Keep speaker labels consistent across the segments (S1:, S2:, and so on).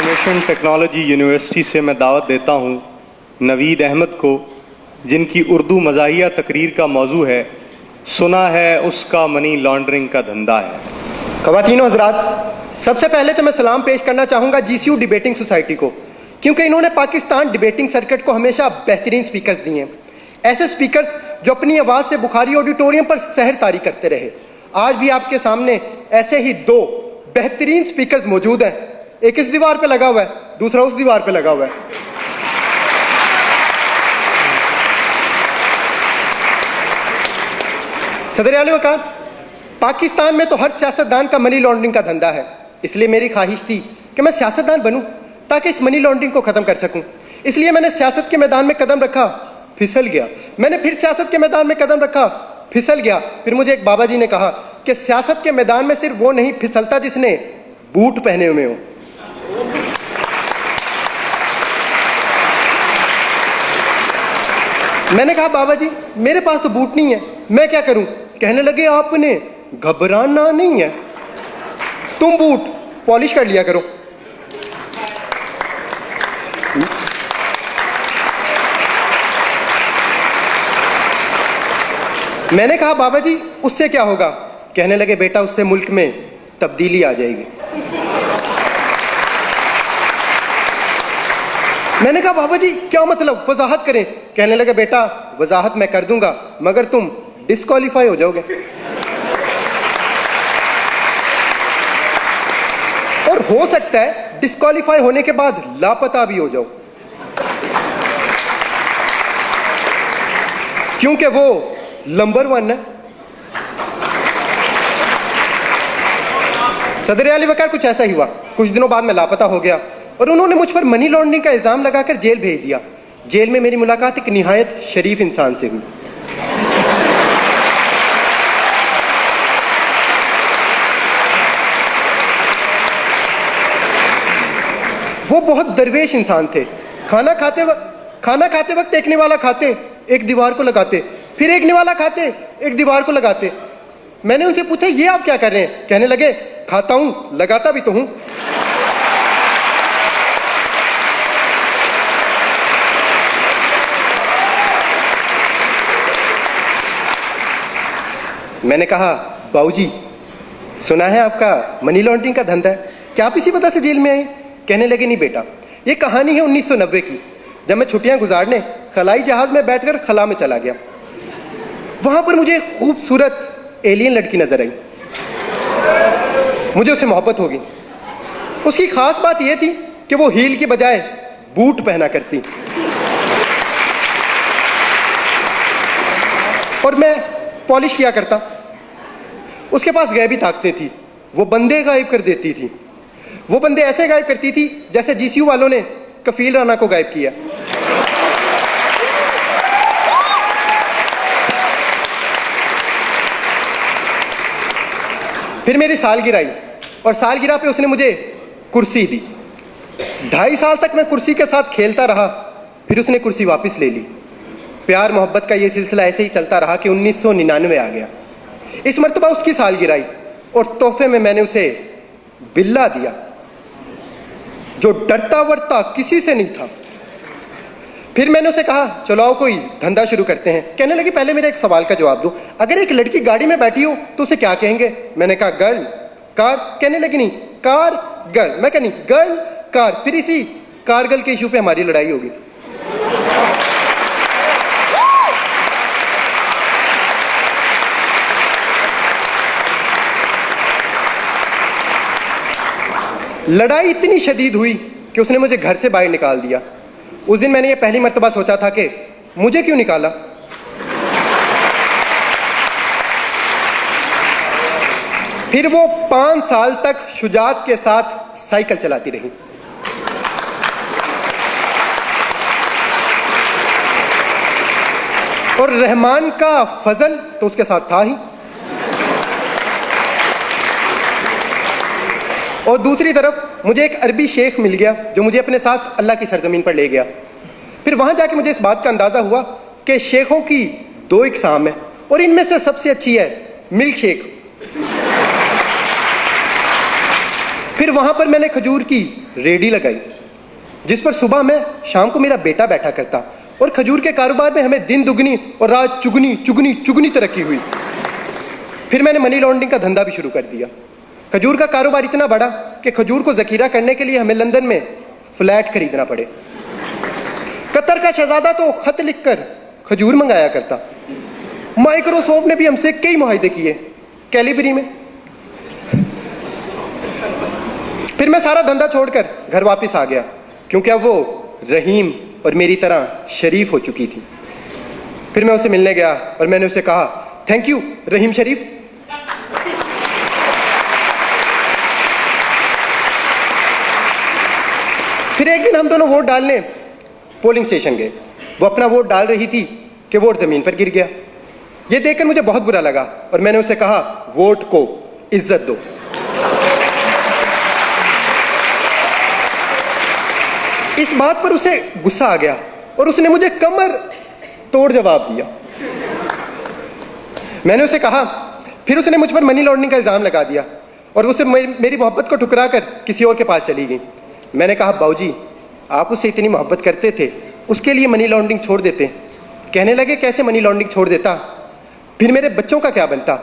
S1: Information technology university से मैं दावत देता हूँ नवीद अहमद को, जिनकी उर्दू मज़ाहिया तकरीर का मौजू है सुना है उसका मनी लॉन्ड्रिंग का धंधा है।
S2: ख़वातीनो हज़रात, सबसे पहले तो मैं सलाम पेश करना चाहूँगा GCU डिबेटिंग सोसाइटी को, क्योंकि इन्होंने पाकिस्तान डिबेटिंग सर्किट को हमेशा बेहतरीन स्पीकर्स दिए हैं। ऐसे स्पीकर्स जो अपनी आवाज़ से बुखारी ऑडिटोरियम पर सहर तारी करते रहे। आज भी आपके सामने ऐसे ही दो बेहतरीन स्पीकर्स मौजूद हैं। एक इस दीवार पे लगा हुआ है, दूसरा उस दीवार पे लगा हुआ है। सदर आला वकार, पाकिस्तान में तो हर सियासतदान का मनी लॉन्ड्रिंग का धंधा है, इसलिए मेरी ख्वाहिश थी कि मैं सियासतदान बनूं ताकि इस मनी लॉन्ड्रिंग को ख़त्म कर सकूं। इसलिए मैंने सियासत के मैदान में कदम रखा, फिसल गया। मैंने फिर सियासत के मैदान में कदम रखा, फिसल गया। फिर मुझे एक बाबा जी ने कहा कि सियासत के मैदान में सिर्फ वो नहीं फिसलता जिसने बूट पहने हुए हो। मैंने कहा बाबा जी मेरे पास तो बूट नहीं है, मैं क्या करूं? कहने लगे आपने घबराना नहीं है, तुम बूट पॉलिश कर लिया करो। मैंने कहा बाबा जी उससे क्या होगा? कहने लगे बेटा उससे मुल्क में तब्दीली आ जाएगी। मैंने कहा बाबा जी क्या मतलब, वजाहत करें। कहने लगे बेटा वजाहत मैं कर दूंगा मगर तुम डिस्क्वालीफाई हो जाओगे, और हो सकता है डिस्क्वालीफाई होने के बाद लापता भी हो जाओ, क्योंकि वो नंबर 1 है। सदर आला वकार, कुछ ऐसा ही हुआ। कुछ दिनों बाद मैं लापता हो गया और उन्होंने मुझ पर मनी लॉन्ड्रिंग का इल्ज़ाम लगाकर जेल भेज दिया। जेल में मेरी मुलाकात एक निहायत शरीफ इंसान से हुई। वो बहुत दरवेश इंसान थे। खाना खाते वक्त एक निवाला खाते, एक दीवार को लगाते, फिर एक निवाला खाते, एक दीवार को लगाते। मैंने उनसे पूछा ये आप क्या कर रहे हैं? कहने लगे खाता हूं, लगाता भी तो हूं। मैंने कहा बाबूजी सुना है आपका मनी लॉन्ड्रिंग का धंधा है, क्या आप इसी वजह से जेल में आए? कहने लगे नहीं बेटा, ये कहानी है 1990 की, जब मैं छुट्टियां गुजारने खलाई जहाज में बैठकर खला में चला गया। वहां पर मुझे एक खूबसूरत एलियन लड़की नजर आई। मुझे उससे मोहब्बत हो गई। उसकी खास बात यह थी कि वो हील की बजाय बूट पहना करती और मैं पॉलिश किया करता। उसके पास गैबी ताकतें थी, वो बंदे गायब कर देती थी। वो बंदे ऐसे गायब करती थी जैसे GCU वालों ने कफील राना को गायब किया। फिर मेरी सालगिरह आई और सालगिरह पे उसने मुझे कुर्सी दी। 2.5 साल तक मैं कुर्सी के साथ खेलता रहा, फिर उसने कुर्सी वापस ले ली। प्यार मोहब्बत का ये सिलसिला ऐसे ही चलता रहा कि 1999 आ गया। इस मरतबा उसकी सालगिरह आई और तोहफे में मैंने उसे बिल्ला दिया, जो डरता वरता किसी से नहीं था। फिर मैंने उसे कहा चलो आओ कोई धंधा शुरू करते हैं। कहने लगी पहले मेरे एक सवाल का जवाब दो, अगर एक लड़की गाड़ी में बैठी हो तो उसे क्या कहेंगे? मैंने कहा गर्ल कार। कहने लगी नहीं कार गर्ल। मैं कहनी गर्ल कार। फिर इसी कारगिल के इशू पे हमारी लड़ाई होगी। लड़ाई इतनी शदीद हुई कि उसने मुझे घर से बाहर निकाल दिया। उस दिन मैंने ये पहली मर्तबा सोचा था कि मुझे क्यों निकाला। फिर वो 5 साल तक शुजात के साथ साइकिल चलाती रही। और रहमान का फजल तो उसके साथ था ही। और दूसरी तरफ मुझे एक अरबी शेख मिल गया जो मुझे अपने साथ अल्लाह की सरजमीन पर ले गया। फिर वहाँ जाके मुझे इस बात का अंदाज़ा हुआ कि शेखों की 2 इकसाम है और इनमें से सबसे अच्छी है मिल्क शेक। फिर वहाँ पर मैंने खजूर की रेडी लगाई जिस पर सुबह में शाम को मेरा बेटा बैठा करता और खजूर के कारोबार में हमें दिन दुगनी और रात चुगनी चुगनी चुगनी तरक्की हुई। फिर मैंने मनी लॉन्ड्रिंग का धंधा भी शुरू कर दिया। खजूर का कारोबार इतना बढ़ा कि खजूर को जखीरा करने के लिए हमें लंदन में फ्लैट खरीदना पड़े। कतर का शहजादा तो खत लिखकर खजूर मंगाया करता। माइक्रोसॉफ्ट ने भी हमसे कई मुआहदे किए कैलिबरी में। फिर मैं सारा धंधा छोड़कर घर वापस आ गया क्योंकि अब वो रहीम और मेरी तरह शरीफ हो चुकी थी। फिर मैं उसे मिलने गया और मैंने उसे कहा, थैंक यू रहीम शरीफ। फिर एक दिन हम दोनों वोट डालने पोलिंग स्टेशन गए। वो अपना वोट डाल रही थी कि वोट जमीन पर गिर गया। यह देखकर मुझे बहुत बुरा लगा और मैंने उसे कहा, वोट को इज्जत दो। इस बात पर उसे गुस्सा आ गया और उसने मुझे कमर तोड़ जवाब दिया। मैंने उसे कहा, फिर उसने मुझ पर मनी लॉन्ड्रिंग का इल्जाम लगा दिया और उसे मेरी मोहब्बत को ठुकरा कर किसी और के पास चली गई। मैंने कहा, बाबूजी आप उससे इतनी मोहब्बत करते थे, उसके लिए मनी लॉन्ड्रिंग छोड़ देते। कहने लगे, कैसे मनी लॉन्ड्रिंग छोड़ देता, फिर मेरे बच्चों का क्या बनता,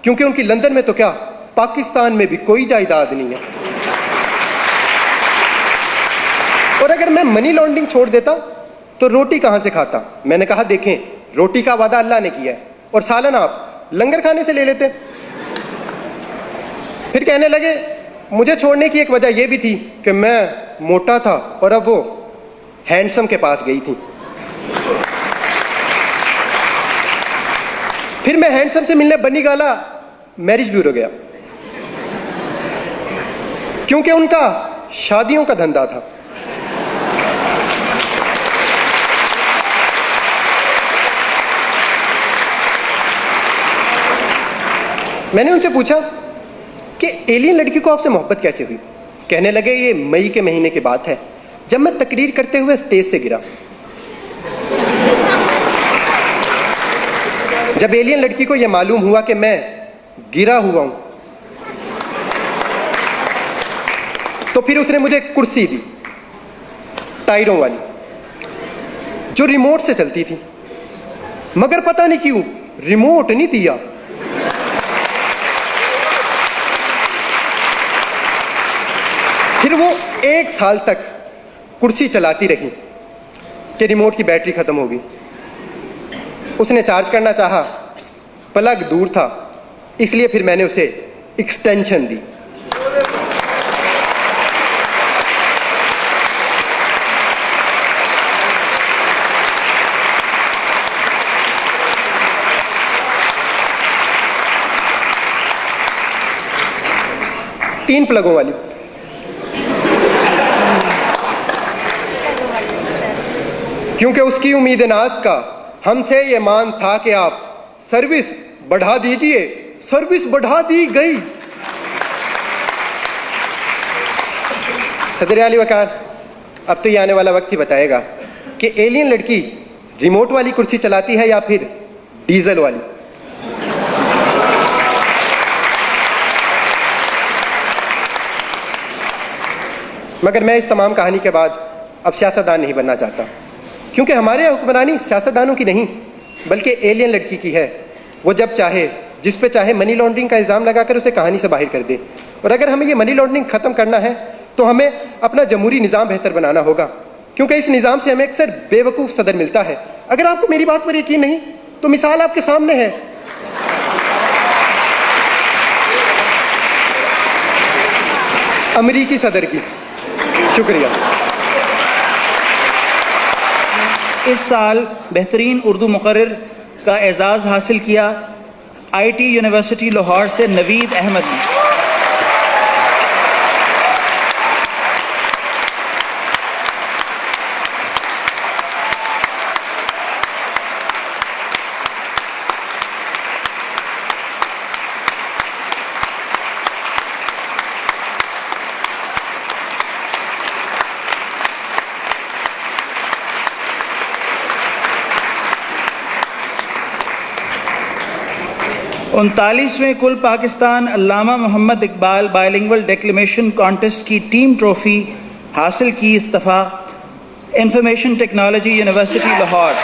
S2: क्योंकि उनकी लंदन में तो क्या पाकिस्तान में भी कोई जायदाद नहीं है। और अगर मैं मनी लॉन्ड्रिंग छोड़ देता तो रोटी कहां से खाता। मैंने कहा, देखें रोटी का वादा अल्लाह ने किया है और सालन आप लंगर खाने से ले लेते। फिर कहने लगे, मुझे छोड़ने की एक वजह यह भी थी कि मैं मोटा था और अब वो हैंडसम के पास गई थी। फिर मैं हैंडसम से मिलने बनी गाला मैरिज ब्यूरो गया क्योंकि उनका शादियों का धंधा था। मैंने उनसे पूछा कि एलियन लड़की को आपसे मोहब्बत कैसे हुई। कहने लगे, ये मई के महीने की बात है जब मैं तकरीर करते हुए स्टेज से गिरा। जब एलियन लड़की को यह मालूम हुआ कि मैं गिरा हुआ हूं तो फिर उसने मुझे कुर्सी दी, टायरों वाली, जो रिमोट से चलती थी। मगर पता नहीं क्यों रिमोट नहीं दिया। फिर वो 1 साल तक कुर्सी चलाती रही कि रिमोट की बैटरी खत्म हो गई। उसने चार्ज करना चाहा, प्लग दूर था, इसलिए फिर मैंने उसे एक्सटेंशन दी। तीन प्लगों वाली। क्योंकि उसकी उम्मीद नाज का हमसे ये मान था कि आप सर्विस बढ़ा दीजिए। सर्विस बढ़ा दी गई। सदर आली वकार, अब तो ये आने वाला वक्त ही बताएगा कि एलियन लड़की रिमोट वाली कुर्सी चलाती है या फिर डीजल वाली। मगर मैं इस तमाम कहानी के बाद अब सियासतदान नहीं बनना चाहता, क्योंकि हमारे हुक्मरानी सियासतदानों की नहीं बल्कि एलियन लड़की की है। वो जब चाहे जिस पे चाहे मनी लॉन्ड्रिंग का इल्ज़ाम लगाकर उसे कहानी से बाहर कर दे। और अगर हमें ये मनी लॉन्ड्रिंग ख़त्म करना है तो हमें अपना जमहूरी निज़ाम बेहतर बनाना होगा, क्योंकि इस निज़ाम से हमें अक्सर बेवकूफ़ सदर मिलता है। अगर आपको मेरी बात पर यकीन नहीं तो मिसाल आपके सामने है। अमरीकी सदर की। शुक्रिया।
S3: इस साल बेहतरीन उर्दू मुक़र्रिर का एज़ाज़ हासिल किया IT यूनिवर्सिटी लाहौर से नवीद अहमद ने। उनतालीसवें कुल पाकिस्तान अल्लामा Mohammad Iqbal bilingual declamation contest की टीम ट्रॉफ़ी हासिल की इस दफ़ा इंफॉर्मेशन टेक्नोलॉजी यूनिवर्सिटी लाहौर